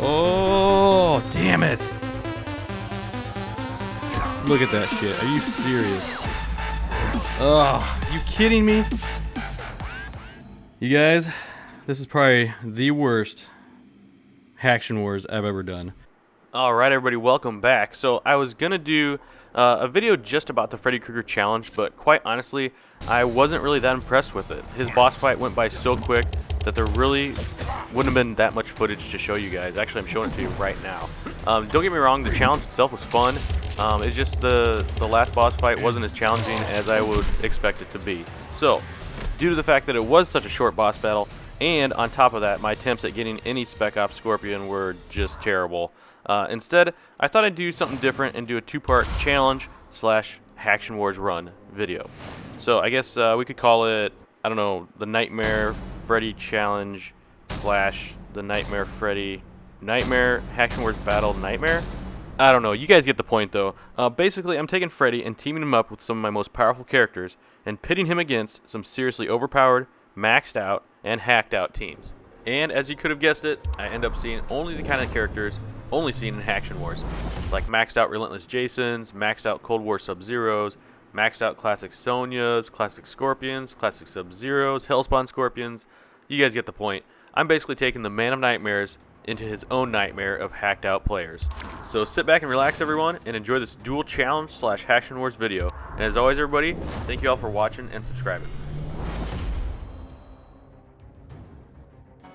Oh, damn it. Look at that shit. Are you serious? Oh, you kidding me? You guys, this is probably the worst HACKtion Wars I've ever done. Alright everybody, welcome back. So I was going to do a video just about the Freddy Krueger challenge, but quite honestly, I wasn't really that impressed with it. His boss fight went by so quick that there really wouldn't have been that much footage to show you guys. Actually, I'm showing it to you right now. Don't get me wrong, the challenge itself was fun. It's just the last boss fight wasn't as challenging as I would expect it to be. So, due to the fact that it was such a short boss battle, and on top of that, my attempts at getting any Spec Ops Scorpion were just terrible. Instead, I thought I'd do something different and do a two-part challenge / HACKtion Wars run video. So I guess we could call it, I don't know, the Nightmare Freddy challenge / the Nightmare Freddy Nightmare HACKtion Wars Battle Nightmare. I don't know. You guys get the point, though. Basically, I'm taking Freddy and teaming him up with some of my most powerful characters and pitting him against some seriously overpowered, maxed out, and hacked out teams. And as you could have guessed it, I end up seeing only the kind of characters only seen in HACKtion Wars, like maxed out Relentless Jasons, maxed out Cold War SubZeros, maxed out classic Sonyas, classic Scorpions, classic SubZeros, Hellspawn Scorpions. You guys get the point. I'm basically taking the Man of Nightmares into his own nightmare of hacked out players. So sit back and relax everyone and enjoy this dual challenge / HACKtion Wars video. And as always everybody, thank you all for watching and subscribing.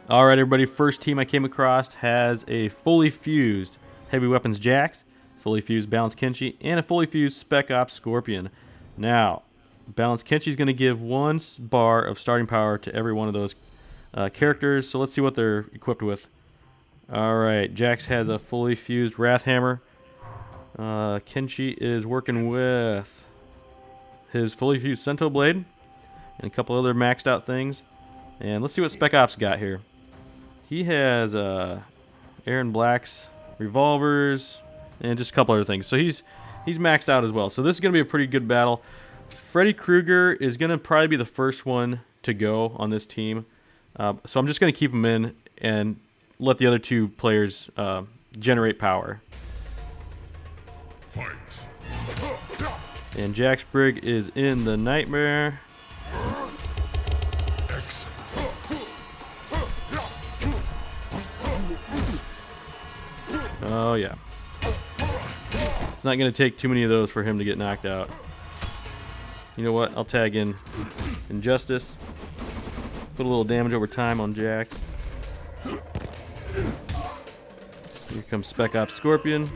Alright everybody, first team I came across has a fully fused Heavy Weapons Jax, fully fused Balanced Kenshi, and a fully fused Spec Ops Scorpion. Now, Balanced Kenshi is going to give 1 bar of starting power to every one of those characters, so let's see what they're equipped with. Alright, Jax has a fully fused Wrath Hammer. Kenshi is working with his fully fused Sento Blade and a couple other maxed out things. And let's see what Spec Ops got here. He has Aaron Black's revolvers and just a couple other things. So he's maxed out as well. So this is going to be a pretty good battle. Freddy Krueger is going to probably be the first one to go on this team. So I'm just going to keep him in and let the other two players generate power. Fight. And Jax Brigg is in the Nightmare. Oh yeah. It's not going to take too many of those for him to get knocked out. You know what? I'll tag in Injustice. Put a little damage over time on Jax. Here comes Spec Ops Scorpion.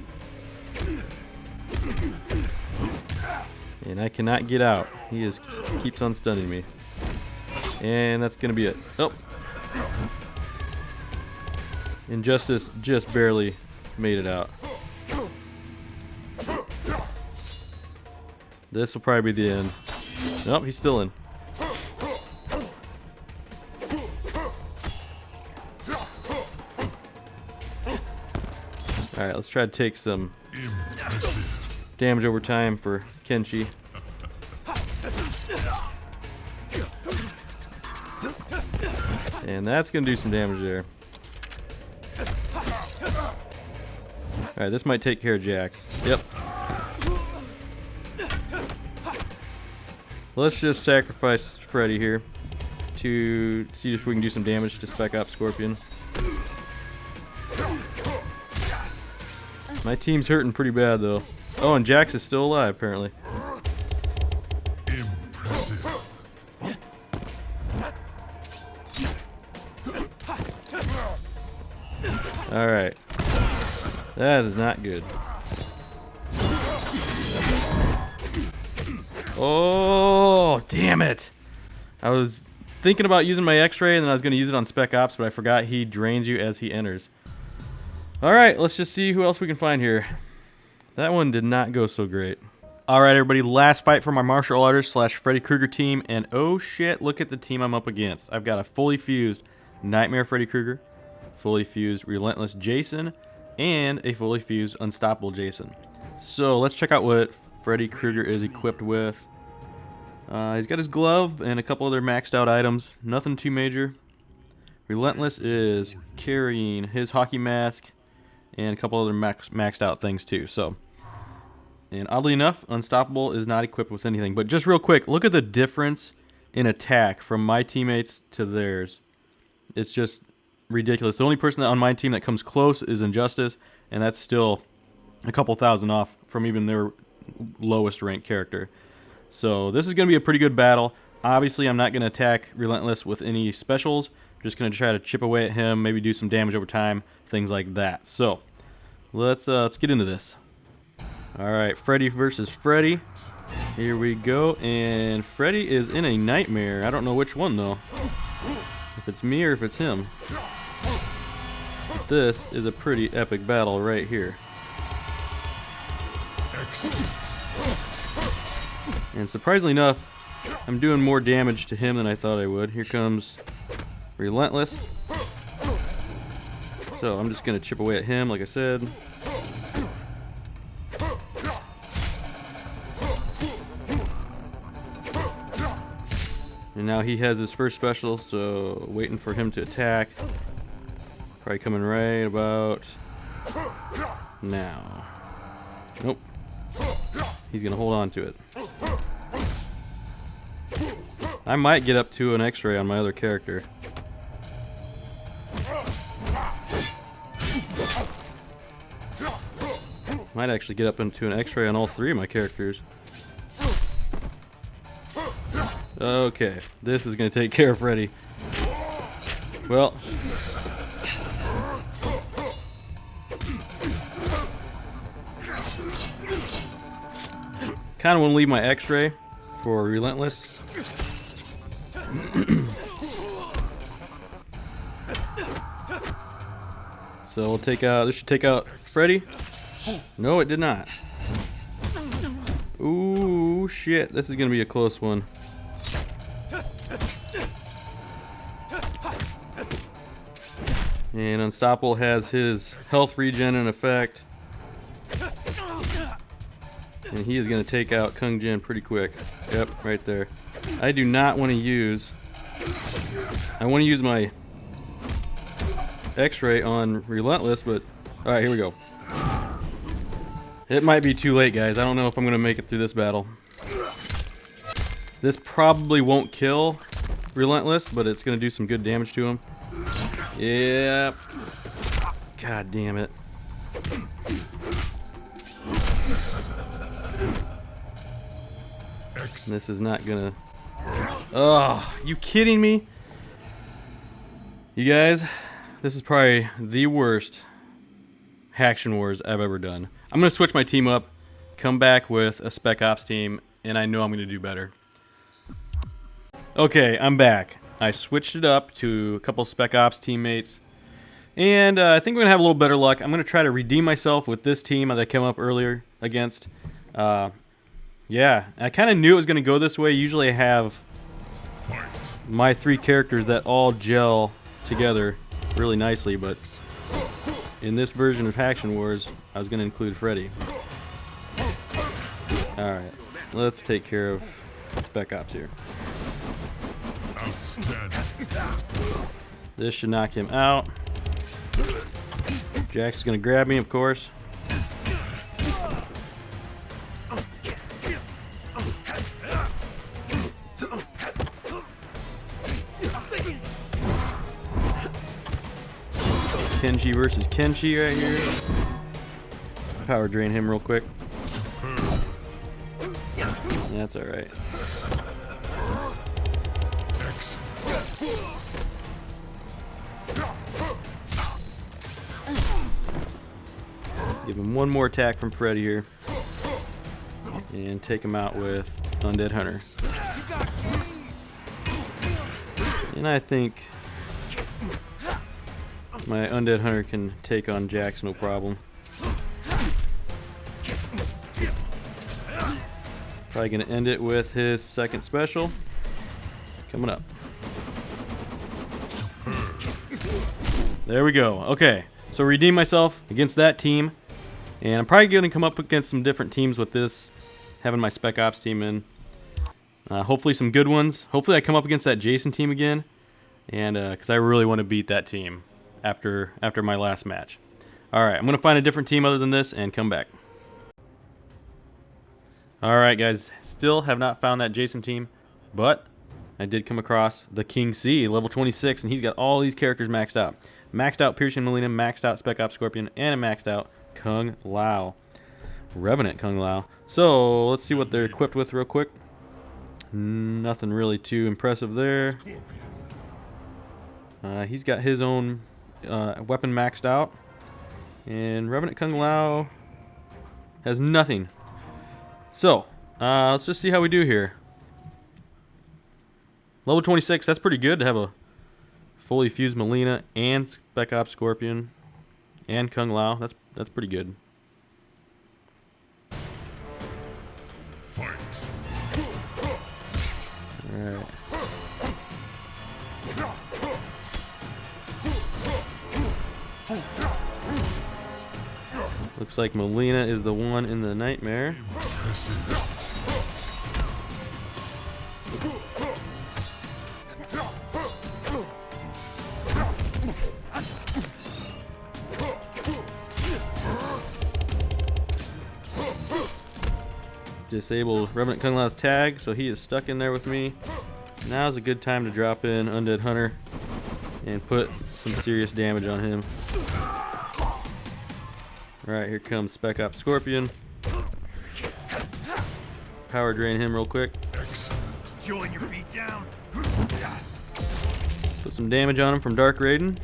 And I cannot get out. He keeps on stunning me. And that's going to be it. Oh. Injustice just barely made it out. This will probably be the end. Nope, he's still in. Alright, let's try to take some damage over time for Kenshi. And that's going to do some damage there. Alright, this might take care of Jax. Yep. Let's just sacrifice Freddy here to see if we can do some damage to Spec Ops Scorpion. My team's hurting pretty bad though. Oh, and Jax is still alive apparently. Impressive. Alright. That is not good. Oh, damn it. I was thinking about using my X-ray and then I was going to use it on Spec Ops, but I forgot he drains you as he enters. Alright, let's just see who else we can find here. That one did not go so great. Alright everybody, last fight from our martial artist / Freddy Krueger team, and oh shit, look at the team I'm up against. I've got a fully fused Nightmare Freddy Krueger, fully fused Relentless Jason, and a fully fused Unstoppable Jason. So let's check out what Freddy Krueger is equipped with. He's got his glove and a couple other maxed out items. Nothing too major. Relentless is carrying his hockey mask, and a couple other maxed out things too. So, and oddly enough, Unstoppable is not equipped with anything. But just real quick, look at the difference in attack from my teammates to theirs. It's just ridiculous. The only person on my team that comes close is Injustice, and that's still a couple thousand off from even their lowest ranked character. So this is going to be a pretty good battle. Obviously, I'm not going to attack Relentless with any specials. I'm just going to try to chip away at him, maybe do some damage over time, things like that. So let's get into this. All right, Freddy versus Freddy. Here we go, and Freddy is in a Nightmare. I don't know which one though. If it's me or if it's him. This is a pretty epic battle right here. And surprisingly enough, I'm doing more damage to him than I thought I would. Here comes Relentless. So I'm just going to chip away at him, like I said. And now he has his first special, so waiting for him to attack. Probably coming right about now. Nope. He's going to hold on to it. I might get up to an X-ray on my other character. Might actually get up into an X-ray on all three of my characters. Okay, this is going to take care of Freddy. Well, kind of want to leave my X-ray for Relentless. So we'll take out, this should take out Freddy. No, it did not. Ooh, shit, this is going to be a close one. And Unstoppable has his health regen in effect. And he is going to take out Kung Jin pretty quick. Yep, right there. I do not want to use... I want to use my X-ray on Relentless, but... Alright, here we go. It might be too late, guys. I don't know if I'm going to make it through this battle. This probably won't kill Relentless, but it's going to do some good damage to him. Yep. God damn it. This is not gonna... Oh, you kidding me? You guys, this is probably the worst HACKtion Wars I've ever done. I'm gonna switch my team up, come back with a Spec Ops team, and I know I'm gonna do better. Okay, I'm back. I switched it up to a couple Spec Ops teammates, and I think we're gonna have a little better luck. I'm gonna try to redeem myself with this team that I came up earlier against. Yeah, I kind of knew it was going to go this way. Usually I have my three characters that all gel together really nicely, but in this version of HACKtion Wars, I was going to include Freddy. Alright, let's take care of Spec Ops here. This should knock him out. Jax is going to grab me, of course. Kenshi versus Kenshi right here. Let's power drain him real quick. That's alright. Give him one more attack from Freddy here. And take him out with Undead Hunter. And I think my Undead Hunter can take on Jax no problem. Probably going to end it with his second special. Coming up. There we go. Okay, so redeem myself against that team. And I'm probably going to come up against some different teams with this, having my Spec Ops team in. Hopefully some good ones. Hopefully I come up against that Jason team again. And because I really want to beat that team after my last match. Alright, I'm going to find a different team other than this and come back. Alright guys, still have not found that Jason team, but I did come across the King C, level 26, and he's got all these characters maxed out. Maxed out Piercing Melina, maxed out Spec Ops Scorpion, and a maxed out Kung Lao. Revenant Kung Lao. So, let's see what they're equipped with real quick. Nothing really too impressive there. He's got his own weapon maxed out. And Revenant Kung Lao has nothing. So, let's just see how we do here. Level 26, that's pretty good to have a fully fused Melina and Spec Ops Scorpion and Kung Lao. That's pretty good. Alright. Looks like Melina is the one in the Nightmare. Disabled Revenant Kung Lao's tag, so he is stuck in there with me. Now's a good time to drop in Undead Hunter and put some serious damage on him. Alright, here comes Spec Ops Scorpion. Power drain him real quick. Join your beat down. Put some damage on him from Dark Raiden.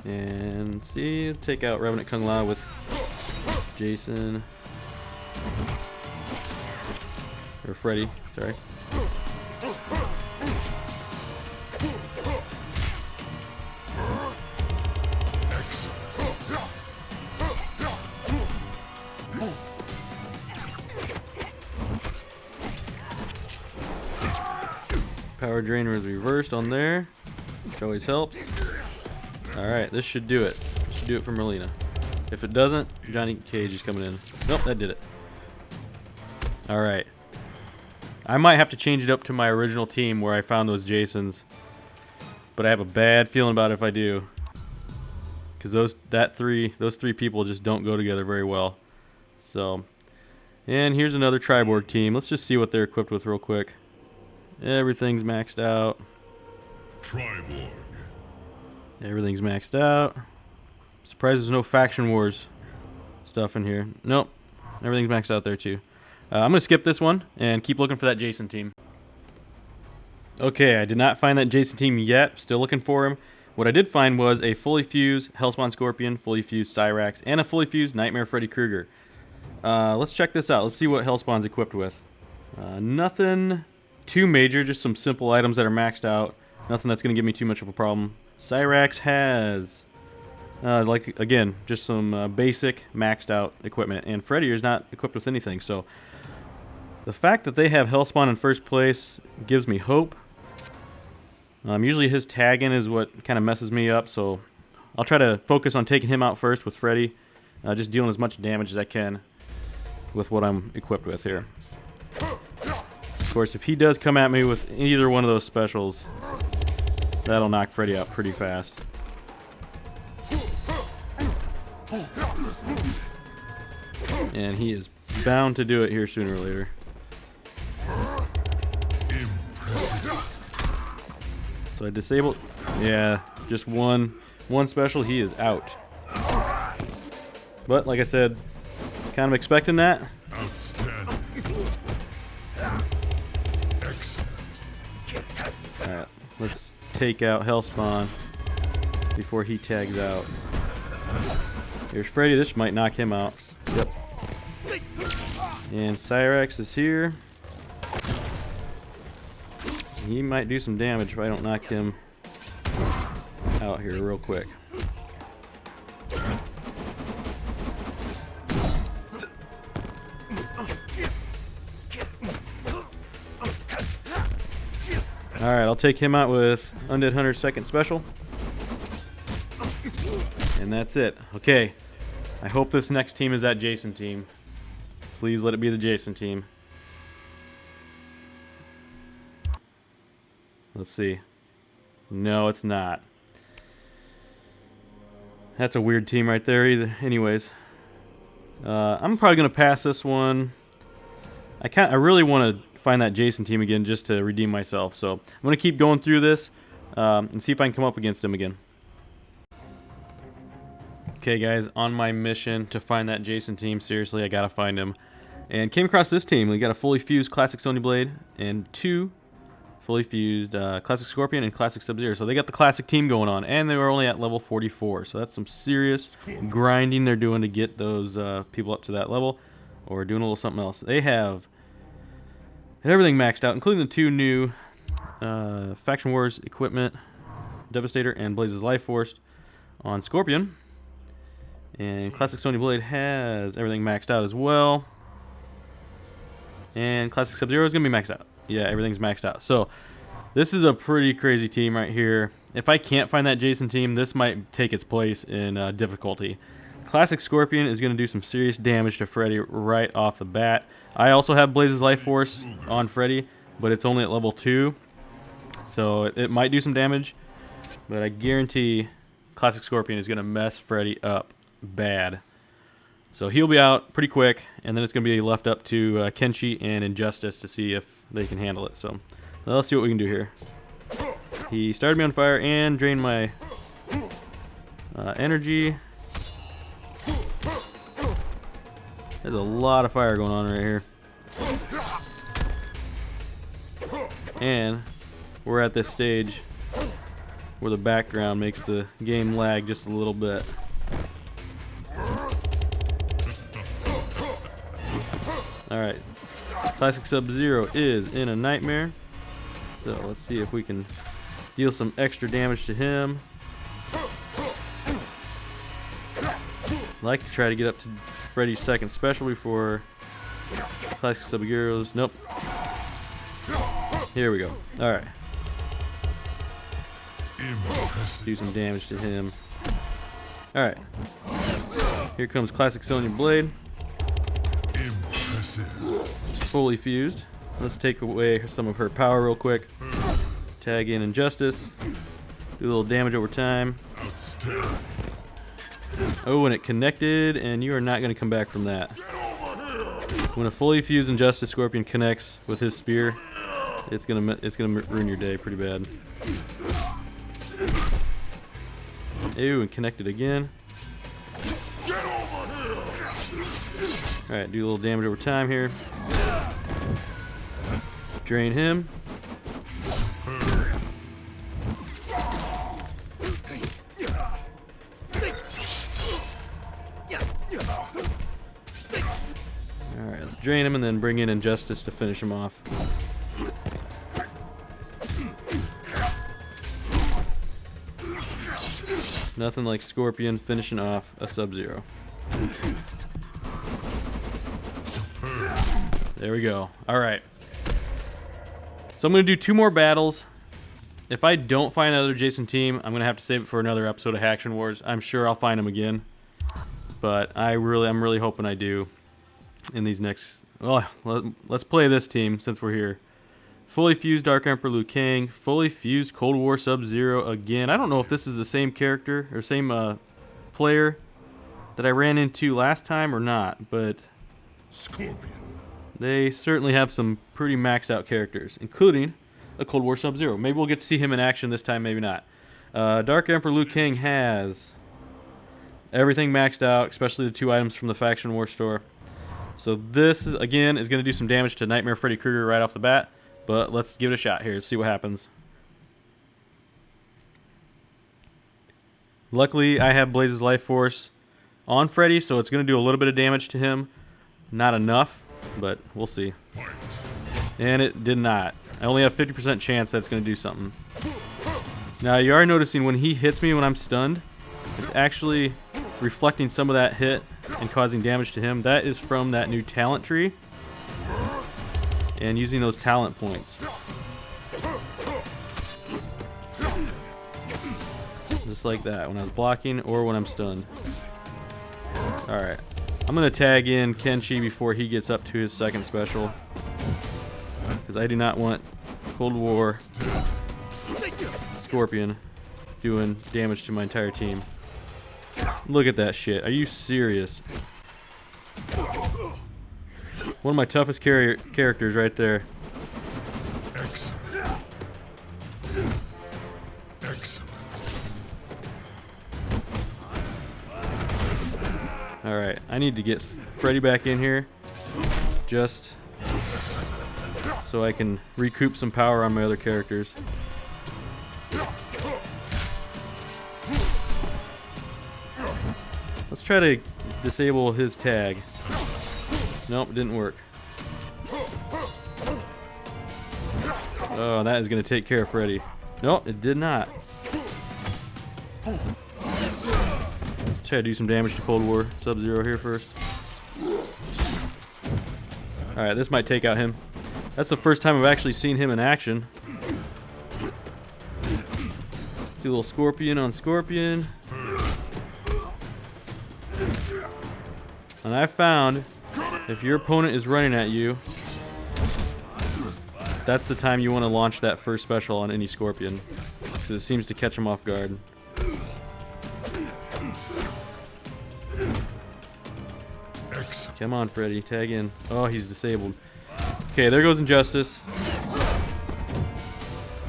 And see, take out Revenant Kung Lao with Jason. Or Freddy, sorry. Power drainer is reversed on there, which always helps. Alright, this should do it. Should do it for Melina. If it doesn't, Johnny Cage is coming in. Nope, that did it. Alright. I might have to change it up to my original team where I found those Jasons. But I have a bad feeling about it if I do. Because those three people just don't go together very well. So, and here's another Triborg team. Let's just see what they're equipped with real quick. Everything's maxed out. Triborg. Everything's maxed out. Surprised there's no Faction Wars stuff in here. Nope. Everything's maxed out there too. I'm going to skip this one and keep looking for that Jason team. Okay, I did not find that Jason team yet. Still looking for him. What I did find was a fully fused Hellspawn Scorpion, fully fused Cyrax, and a fully fused Nightmare Freddy Krueger. Let's check this out. Let's see what Hellspawn's equipped with. Nothing too major, just some simple items that are maxed out. Nothing that's going to give me too much of a problem. Cyrax has, like, again, just some basic maxed out equipment. And Freddy is not equipped with anything. So the fact that they have Hellspawn in first place gives me hope. Usually his tagging is what kind of messes me up. So I'll try to focus on taking him out first with Freddy. Just dealing as much damage as I can with what I'm equipped with here. Of course, if he does come at me with either one of those specials, that'll knock Freddy out pretty fast. And he is bound to do it here sooner or later. So I disabled. Yeah, just one special. He is out. But like I said, kind of expecting that. Alright, let's take out Hellspawn before he tags out. Here's Freddy. This might knock him out. Yep. And Cyrax is here. He might do some damage if I don't knock him out here real quick. Alright, I'll take him out with Undead Hunter's second special. And that's it. Okay, I hope this next team is that Jason team. Please let it be the Jason team. Let's see. No, it's not. That's a weird team right there either. Anyways. I'm probably going to pass this one. I really want to find that Jason team again just to redeem myself. So I'm going to keep going through this and see if I can come up against him again. Okay, guys, on my mission to find that Jason team. Seriously, I got to find him. And came across this team. We got a fully fused Classic Sony Blade and 2 fully fused Classic Scorpion and Classic SubZero. So they got the Classic team going on, and they were only at level 44. So that's some serious grinding they're doing to get those people up to that level, or doing a little something else. They have everything maxed out, including the 2 new Faction Wars equipment, Devastator and Blaze's Life Force on Scorpion. And Classic Sony Blade has everything maxed out as well. And Classic SubZero is going to be maxed out. Yeah, everything's maxed out. So this is a pretty crazy team right here. If I can't find that Jason team, this might take its place in difficulty. Classic Scorpion is going to do some serious damage to Freddy right off the bat. I also have Blaze's Life Force on Freddy, but it's only at level 2. So it might do some damage, but I guarantee Classic Scorpion is going to mess Freddy up bad. So he'll be out pretty quick, and then it's going to be left up to Kenshi and Injustice to see if they can handle it. So let's see what we can do here. He started me on fire and drained my energy. There's a lot of fire going on right here. And we're at this stage where the background makes the game lag just a little bit. Alright, Classic SubZero is in a nightmare. So let's see if we can deal some extra damage to him. Like to try to get up to Freddy's second special before Classic SubZero's. Nope. Here we go. Alright. Do some damage to him. Alright. Here comes Classic Sony Blade. Fully fused. Let's take away some of her power real quick. Tag in Injustice. Do a little damage over time. Oh, and it connected, and you are not going to come back from that. When a fully fused Injustice Scorpion connects with his spear, it's gonna ruin your day pretty bad. Ew, and connected again. Alright, do a little damage over time here. Drain him. Alright, let's drain him and then bring in Injustice to finish him off. Nothing like Scorpion finishing off a SubZero. There we go. Alright. So I'm going to do 2 more battles. If I don't find another Jason team, I'm going to have to save it for another episode of HACKtion Wars. I'm sure I'll find him again. But I'm really hoping I do in these next... Well, let's play this team since we're here. Fully fused Dark Emperor Liu Kang. Fully fused Cold War SubZero again. I don't know if this is the same character or same player that I ran into last time or not, but Scorpion. They certainly have some pretty maxed out characters, including a Cold War SubZero. Maybe we'll get to see him in action this time, maybe not. Dark Emperor Liu Kang has everything maxed out, especially the 2 items from the Faction War store. So this, again, is going to do some damage to Nightmare Freddy Krueger right off the bat. But let's give it a shot here, see what happens. Luckily, I have Blaze's Life Force on Freddy, so it's going to do a little bit of damage to him. Not enough, but we'll see. And it did not. I only have 50% chance that's going to do something. Now, you are noticing when he hits me when I'm stunned, it's actually reflecting some of that hit and causing damage to him. That is from that new talent tree. And using those talent points. Just like that, when I was blocking or when I'm stunned. Alright. I'm going to tag in Kenshi before he gets up to his second special. Because I do not want Cold War Scorpion doing damage to my entire team. Look at that shit. Are you serious? One of my toughest characters right there. Excellent. Excellent. Alright, I need to get Freddy back in here just so I can recoup some power on my other characters. Let's try to disable his tag. Nope, it didn't work. Oh, that is going to take care of Freddy. Nope, it did not. Try to do some damage to Cold War SubZero here first. Alright, this might take out him. That's the first time I've actually seen him in action. Do a little Scorpion on Scorpion. And I found if your opponent is running at you, that's the time you want to launch that first special on any Scorpion, because it seems to catch him off guard. Come on, Freddy, tag in. Oh, he's disabled. Okay, there goes Injustice.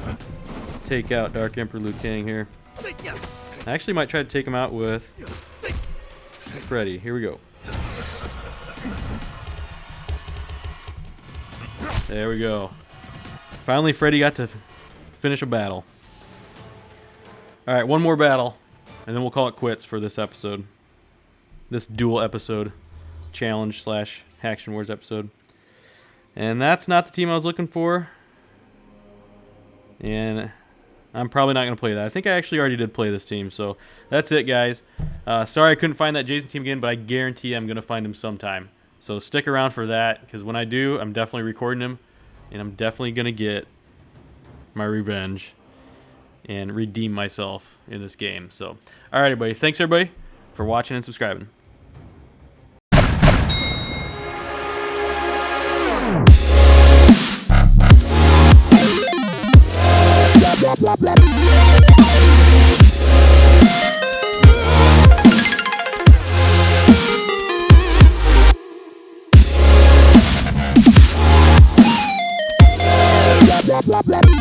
Let's take out Dark Emperor Liu Kang here. I actually might try to take him out with Freddy. Here we go. There we go. Finally, Freddy got to finish a battle. Alright, one more battle, and then we'll call it quits for this episode. This dual episode. Challenge / HACKtion Wars episode. And that's not the team I was looking for. And I'm probably not going to play that. I think I actually already did play this team. So that's it, guys. Sorry I couldn't find that Jason team again, but I guarantee I'm going to find him sometime. So stick around for that, because when I do, I'm definitely recording him. And I'm definitely going to get my revenge and redeem myself in this game. So, alright, everybody. Thanks, everybody, for watching and subscribing. Blah, blah, blah. Blah, blah, blah.